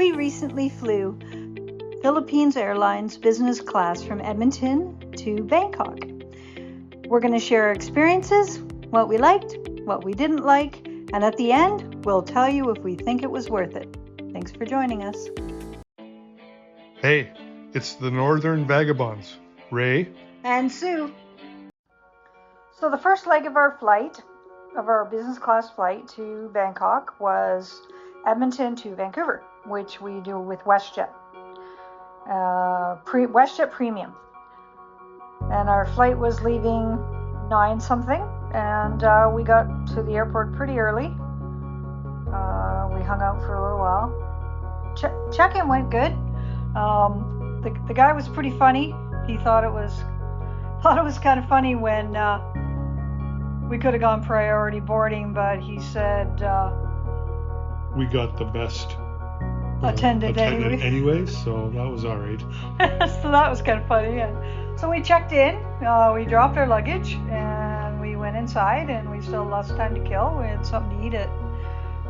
We recently flew Philippine Airlines Business Class from Edmonton to Bangkok. We're going to share our experiences, what we liked, what we didn't like, and at the end, we'll tell you if we think it was worth it. Thanks for joining us. Hey, it's the Northern Vagabonds, Ray and Sue. So the first leg of our flight, of our business class flight to Bangkok, was Edmonton to Vancouver, which we do with WestJet. WestJet Premium. And our flight was leaving 9 something, and we got to the airport pretty early. We hung out for a little while. Check-in went good. The guy was pretty funny. He thought it was kind of funny when we could have gone priority boarding, but he said we got the best attendant anyway, so that was all right. So that was kind of funny. And so we checked in, we dropped our luggage, and we went inside, and we still had lots of time to kill. We had something to eat at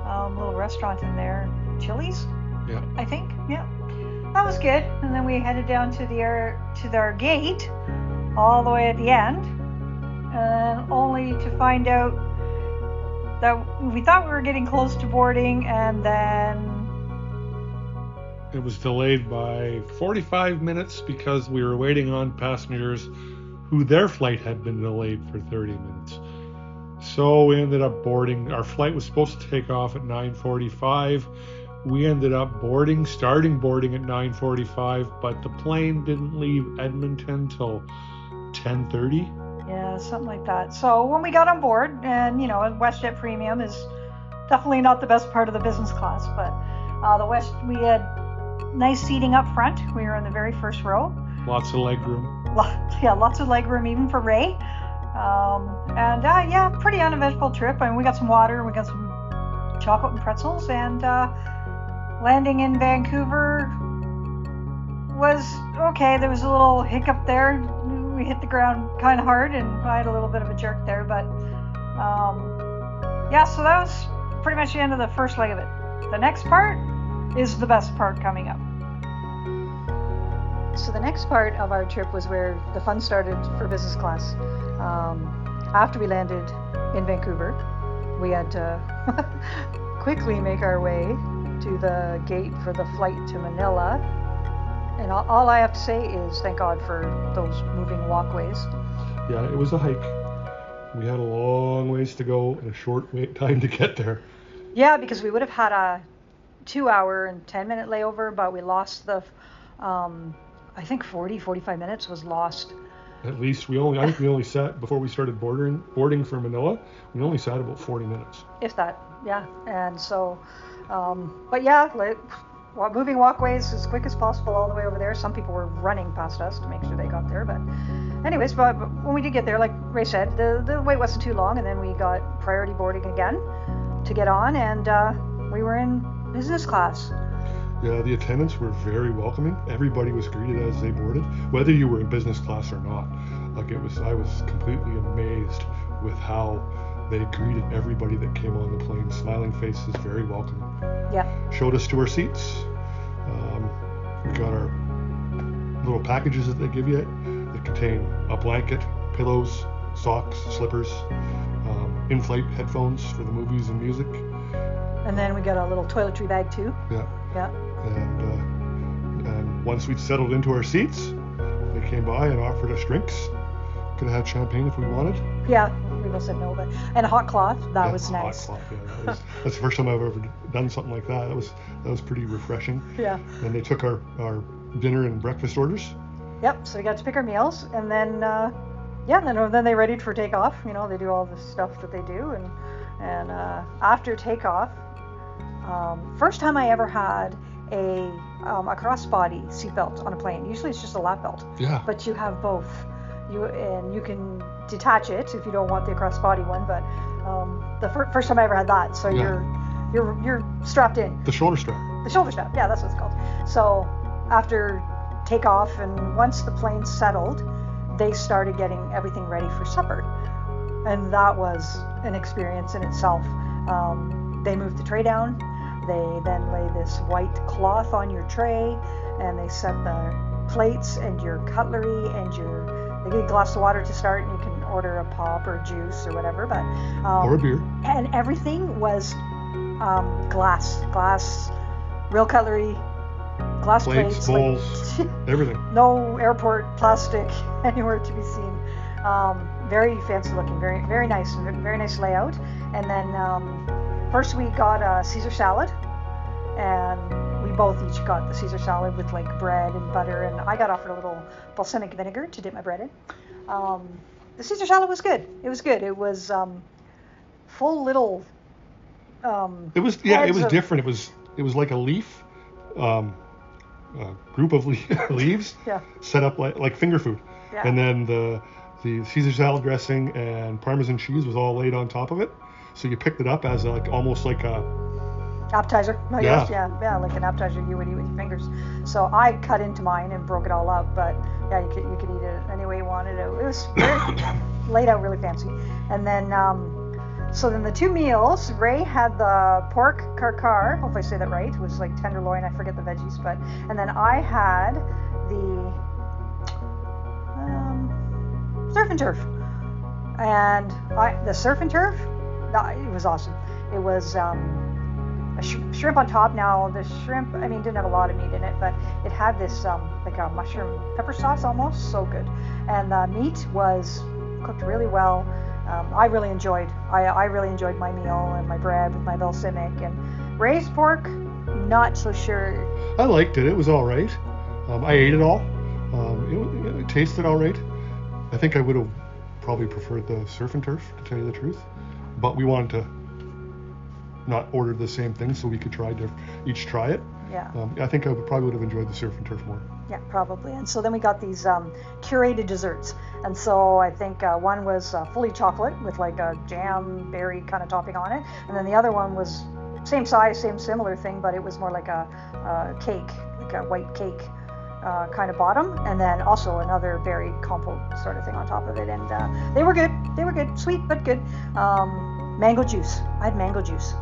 a little restaurant in there, Chili's, yeah, I think. Yeah, that was good. And then we headed down to our gate, all the way at the end, and only to find out that we thought we were getting close to boarding, and then it was delayed by 45 minutes because we were waiting on passengers who their flight had been delayed for 30 minutes. So we ended up boarding. Our flight was supposed to take off at 9:45. We ended up starting boarding at 9:45, but the plane didn't leave Edmonton till 10:30. Yeah, something like that. So when we got on board, and WestJet Premium is definitely not the best part of the business class, but we had nice seating up front. We were in the very first row. Lots of leg room. Lots of leg room even for Ray. Pretty uneventful trip. I mean, we got some water, we got some chocolate and pretzels, and landing in Vancouver was okay. There was a little hiccup there. We hit the ground kind of hard, and I had a little bit of a jerk there, but so that was pretty much the end of the first leg of it. The next part is the best part coming up. So the next part of our trip was where the fun started for business class. After we landed in Vancouver, we had to quickly make our way to the gate for the flight to Manila. And all I have to say is thank God for those moving walkways. Yeah, it was a hike. We had a long ways to go and a short wait time to get there. Yeah, because we would have had a 2-hour and 10-minute layover, but we lost I think 45 minutes was lost. At least I think we only sat, before we started boarding for Manila, we only sat about 40 minutes. If that, yeah. And so, moving walkways as quick as possible all the way over there. Some people were running past us to make sure they got there, but anyways, but when we did get there, like Ray said, the wait wasn't too long, and then we got priority boarding again to get on, and we were in business class. Yeah, the attendants were very welcoming. Everybody was greeted as they boarded, whether you were in business class or not. I was completely amazed with how they greeted everybody that came on the plane. Smiling faces, very welcoming. Yeah. Showed us to our seats. We got our little packages that they give you that contain a blanket, pillows, socks, slippers, in-flight headphones for the movies and music. And then we got a little toiletry bag too. Yeah. Yeah. And once we'd settled into our seats, they came by and offered us drinks. Could have had champagne if we wanted. Yeah, we both said no, and a hot cloth. That was nice. Hot cloth, yeah. That's the first time I've ever done something like that. That was pretty refreshing. Yeah. And they took our dinner and breakfast orders. Yep. So we got to pick our meals, and then then they readied for takeoff. They do all the stuff that they do, and after takeoff. First time I ever had a crossbody seatbelt on a plane. Usually it's just a lap belt. Yeah. But you have both. You can detach it if you don't want the crossbody one. But the first time I ever had that, so you're strapped in. The shoulder strap. The shoulder strap. Yeah, that's what it's called. So after takeoff, and once the plane settled, they started getting everything ready for supper, and that was an experience in itself. They moved the tray down. They then lay this white cloth on your tray, and they set the plates and your cutlery and they get a glass of water to start, and you can order a pop or juice or whatever, but or a beer. And everything was glass, real cutlery, glass plates, bowls, everything. No airport plastic anywhere to be seen. Very fancy looking, very nice layout. And then first we got a Caesar salad, and we both each got the Caesar salad with like bread and butter, and I got offered a little balsamic vinegar to dip my bread in. The Caesar salad was good. It was good. It was full little. It was different. It was like a leaf, group of leaves set up like finger food, and then the Caesar salad dressing and Parmesan cheese was all laid on top of it. So you picked it up as almost like a appetizer. I guess, like an appetizer you would eat with your fingers. So I cut into mine and broke it all up, but yeah, you could eat it any way you wanted. It was very laid out really fancy. And then so then the two meals, Ray had the pork carcar, hope I say that right. It was like tenderloin, I forget the veggies, but and then I had the surf and turf. And the surf and turf, it was awesome. It was a shrimp on top. Now the shrimp, didn't have a lot of meat in it, but it had this like a mushroom pepper sauce almost, so good. And the meat was cooked really well. I really enjoyed my meal and my bread with my balsamic. And Ray's pork, not so sure. I liked it. It was all right. I ate it all. It tasted all right. I think I would have probably preferred the surf and turf, to tell you the truth. But we wanted to not order the same thing so we could each try it. Yeah. I think I probably would have enjoyed the surf and turf more. Yeah, probably. And so then we got these curated desserts. And so I think one was fully chocolate with like a jam berry kind of topping on it. And then the other one was same size, similar thing, but it was more like a cake, like a white cake kind of bottom. And then also another berry compote sort of thing on top of it. And they were good. Sweet, but good. Mango juice. I had mango juice.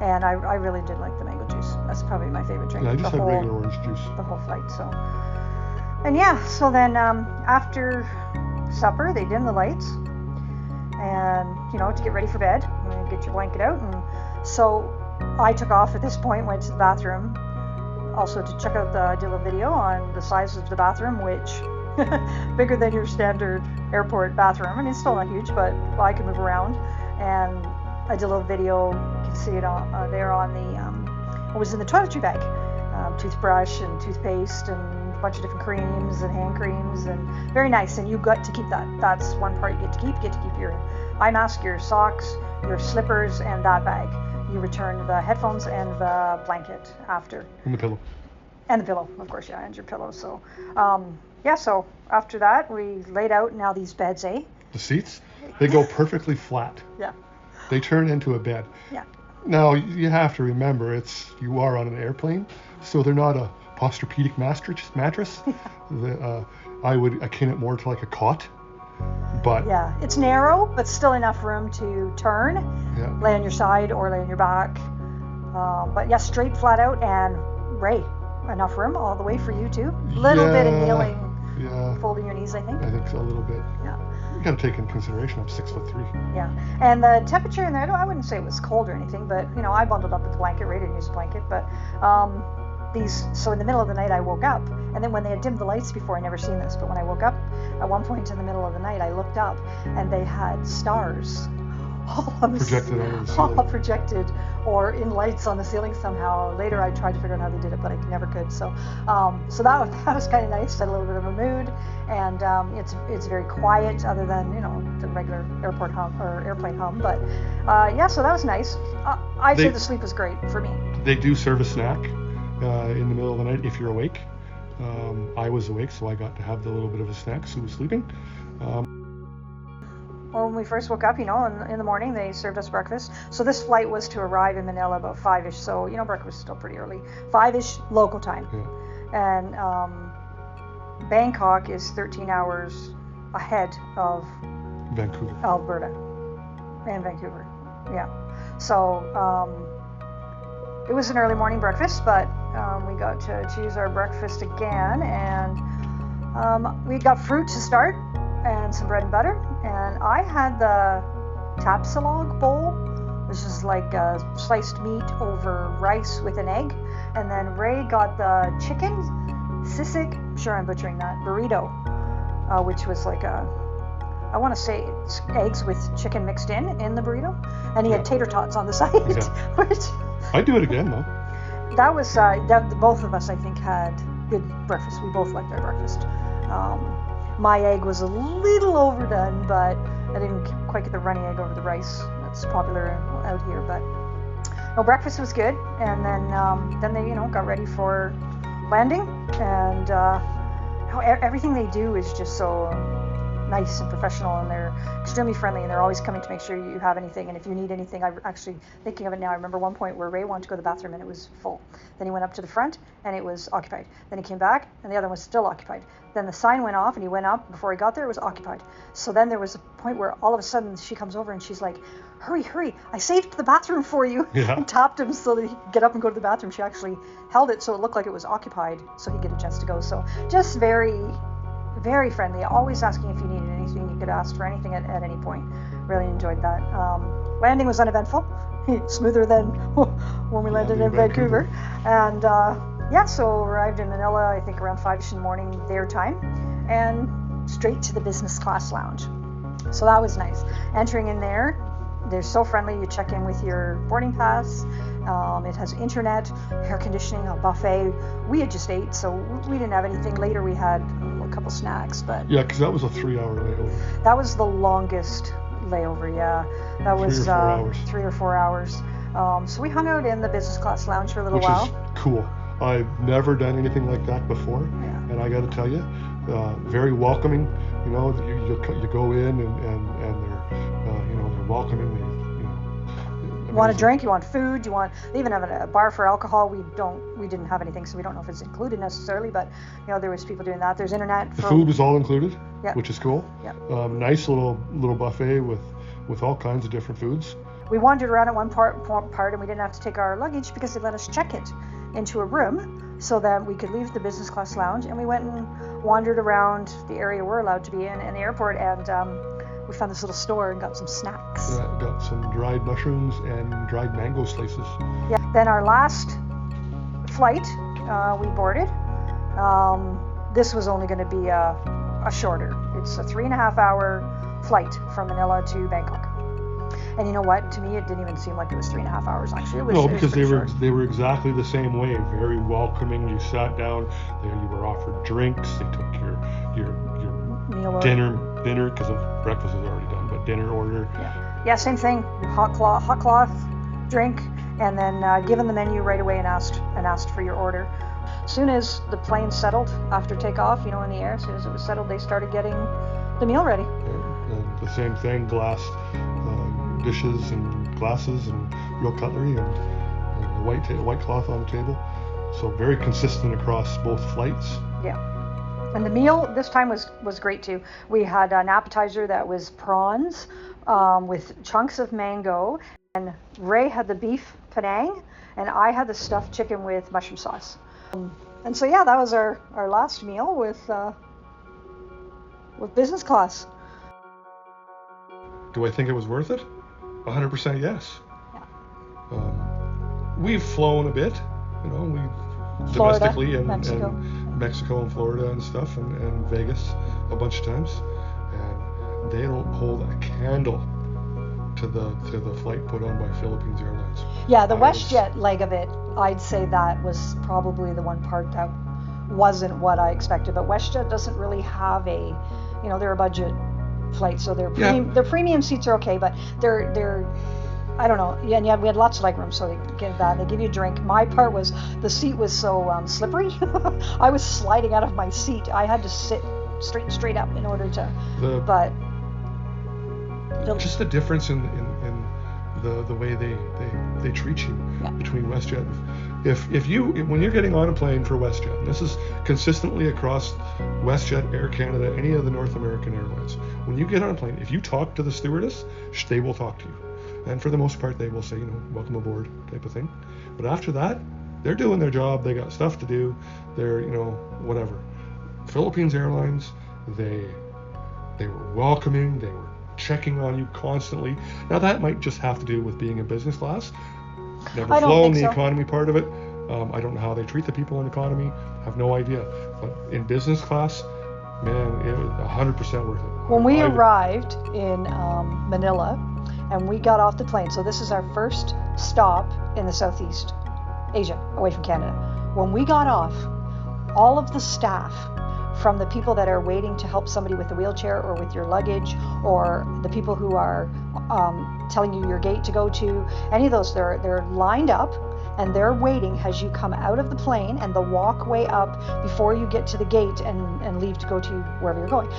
And I really did like the mango juice. That's probably my favorite drink. Yeah, I just had regular orange juice. The whole flight, so. And yeah, so then after supper, they dim the lights. And, to get ready for bed. And get your blanket out. And so I took off at this point, went to the bathroom. Also to check out I did a video on the size of the bathroom, which bigger than your standard airport bathroom. It's still not huge, but I can move around. And I did a little video. You can see it there on the what was in the toiletry bag, toothbrush and toothpaste and a bunch of different creams and hand creams, and very nice. And you got to keep that. That's one part you get to keep. You get to keep your eye mask, your socks, your slippers, and that bag. You return the headphones and the blanket after. And the pillow. And the pillow, of course, and your pillow. So, so after that, we laid out now these beds, The seats, they go perfectly flat. Yeah. They turn into a bed. Yeah. Now, you have to remember, you are on an airplane, so they're not a posturepedic mattress. I would akin it more to like a cot. But yeah, it's narrow, but still enough room to turn, lay on your side or lay on your back. But yeah, straight flat out, and Ray, enough room all the way for you too. Little bit of kneeling, folding your knees, I think. I think so, a little bit. Yeah. You got to take into consideration I'm 6'3". Yeah, and the temperature in there, I wouldn't say it was cold or anything, but I bundled up with the blanket. Ray didn't use a blanket, but so in the middle of the night I woke up, and then when they had dimmed the lights before, I never seen this, but when I woke up at one point in the middle of the night, I looked up and they had stars projected on the ceiling. All projected or in lights on the ceiling somehow. Later I tried to figure out how they did it, but I never could. So that was kind of nice. Set a little bit of a mood, and it's very quiet other than the regular airport hum or airplane hum. But so that was nice. I'd say the sleep was great for me. They do serve a snack in the middle of the night if you're awake. I was awake, so I got to have the little bit of a snack. Sue was sleeping. Well, when we first woke up, in the morning, they served us breakfast. So this flight was to arrive in Manila about 5-ish. So, breakfast is still pretty early. 5-ish local time. Yeah. And Bangkok is 13 hours ahead of Vancouver. Alberta and Vancouver. Yeah. So it was an early morning breakfast, but we got to choose our breakfast again, and we got fruit to start and some bread and butter, and I had the tapsilog bowl, which is like sliced meat over rice with an egg, and then Ray got the chicken sisig, I'm sure I'm butchering that, burrito, which was like I want to say it's eggs with chicken mixed in the burrito, and he had tater tots on the side. Yeah. Which I'd do it again though. that was both of us I think had good breakfast. We both liked our breakfast. My egg was a little overdone, but I didn't quite get the runny egg over the rice. That's popular out here, but no, breakfast was good. And then they got ready for landing, and everything they do is just so nice and professional, and they're extremely friendly, and they're always coming to make sure you have anything, and if you need anything. I'm actually thinking of it now. I remember one point where Ray wanted to go to the bathroom and it was full. Then he went up to the front and it was occupied. Then he came back and the other one was still occupied. Then the sign went off and he went up. Before he got there, it was occupied. So then there was a point where all of a sudden she comes over and she's like, hurry, I saved the bathroom for you. Yeah. And tapped him so that he could get up and go to the bathroom. She actually held it so it looked like it was occupied so he'd get a chance to go. So just very, very friendly, always asking if you needed anything. You could ask for anything at any point. Really enjoyed that. Landing was uneventful, smoother than when we landed in Vancouver. And so arrived in Manila, I think around 5ish in the morning their time, and straight to the business class lounge. So that was nice. Entering in there, they're so friendly. You check in with your boarding pass. It has internet, air conditioning, a buffet. We had just ate, so we didn't have anything. Later we had a couple snacks, but Yeah, because that was a 3-hour layover. that was the longest layover. Yeah, that was 3 or 4 hours. 3 or 4 hours. So we hung out in the business class lounge for a little Which while. is cool. I've never done anything like that before, Yeah. and I got to tell you, very welcoming. You go in and they're welcoming. You want a drink? You want food? They even have a bar for alcohol. We didn't have anything, so we don't know if it's included necessarily. But there was people doing that. There's internet. The food was all included, Yeah. which is cool. Yeah. Nice little buffet with all kinds of different foods. We wandered around at one part, and we didn't have to take our luggage because they let us check it into a room so that we could leave the business class lounge. And we went and wandered around the area we're allowed to be in the airport, and we found this little store and got some snacks. Got some dried mushrooms and dried mango slices. Yeah. Then our last flight, we boarded. This was only going to be a shorter. It's a 3.5-hour flight from Manila to Bangkok. And you know what? To me, it didn't even seem like it was 3.5 hours. Actually, it was. No, because it was they were exactly the same way. Very welcoming. You sat down there. You were offered drinks. They took your meal dinner because breakfast was already done, but dinner order. Yeah, same thing. Hot cloth, drink, and then given the menu right away and asked for your order. As soon as the plane settled after takeoff, in the air, as soon as it was settled, they started getting the meal ready. And the same thing, glass dishes and glasses and real cutlery and the white cloth on the table. So very consistent across both flights. Yeah. And the meal this time was great too. We had an appetizer that was prawns with chunks of mango, and Ray had the beef Penang, and I had the stuffed chicken with mushroom sauce. And so that was our last meal with business class. Do I think it was worth it? 100% yes. Yeah. We've flown a bit, Florida, domestically and Mexico and Florida and stuff, and Vegas a bunch of times, and they don't hold a candle to the flight put on by Philippine Airlines. Yeah, the WestJet leg of it, I'd say that was probably the one part that wasn't what I expected. But WestJet doesn't really have they're a budget flight, so their premium seats are okay, but they're I don't know. Yeah, and we had lots of leg room, so they give that. They give you a drink. My part was the seat was so slippery. I was sliding out of my seat. I had to sit straight up in order to. Just the difference in the way they treat you between WestJet. When you're getting on a plane for WestJet, and this is consistently across WestJet, Air Canada, any of the North American airlines, when you get on a plane, if you talk to the stewardess, they will talk to you. And for the most part, they will say, welcome aboard type of thing. But after that, they're doing their job. They got stuff to do. They're, whatever. Philippines Airlines, they were welcoming. They were checking on you constantly. Now, that might just have to do with being in business class. Never flown the economy part of it. I don't know how they treat the people in economy. I have no idea. But in business class, man, it was 100% worth it. When we arrived in Manila and we got off the plane, so this is our first stop in the Southeast Asia, away from Canada. When we got off, all of the staff, from the people that are waiting to help somebody with a wheelchair or with your luggage, or the people who are telling you your gate to go to, any of those, they're lined up and they're waiting as you come out of the plane and the walkway up before you get to the gate and leave to go to wherever you're going.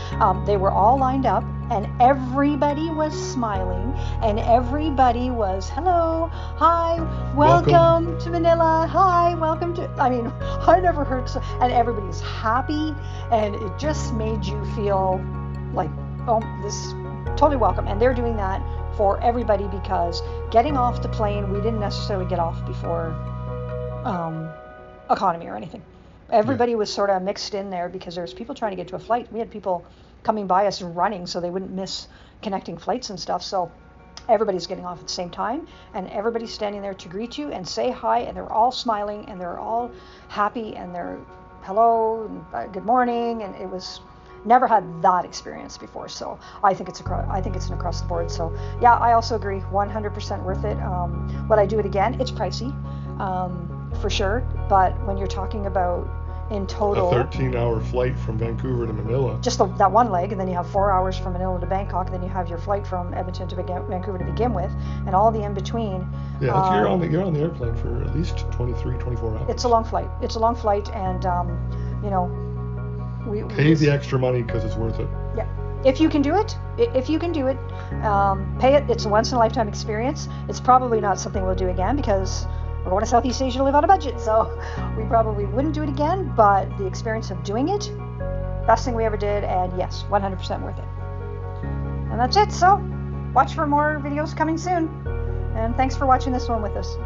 They were all lined up and everybody was smiling and everybody was, hello, hi, welcome to Manila, hi, welcome to, I never heard so, and everybody's happy and it just made you feel like, this totally welcome. And they're doing that for everybody because getting off the plane, we didn't necessarily get off before economy or anything. Everybody was sort of mixed in there because there's people trying to get to a flight. We had people coming by us running so they wouldn't miss connecting flights and stuff. So everybody's getting off at the same time and everybody's standing there to greet you and say hi, and they're all smiling and they're all happy and they're hello and good morning, and it was never had that experience before. So I think it's an across the board. So yeah, I also agree, 100% worth it. Would I do it again? It's pricey, for sure. But when you're talking about in total, a 13-hour flight from Vancouver to Manila, just that one leg, and then you have 4 hours from Manila to Bangkok, then you have your flight from Edmonton to Vancouver to begin with, and all the in between. Yeah, you're on the airplane for at least 24 hours. It's a long flight, and pay the extra money because it's worth it. Yeah, if you can do it, pay it. It's a once in a lifetime experience. It's probably not something we'll do again because we're going to Southeast Asia to live on a budget, so we probably wouldn't do it again. But the experience of doing it, best thing we ever did, and yes, 100% worth it. And that's it. So watch for more videos coming soon, and thanks for watching this one with us.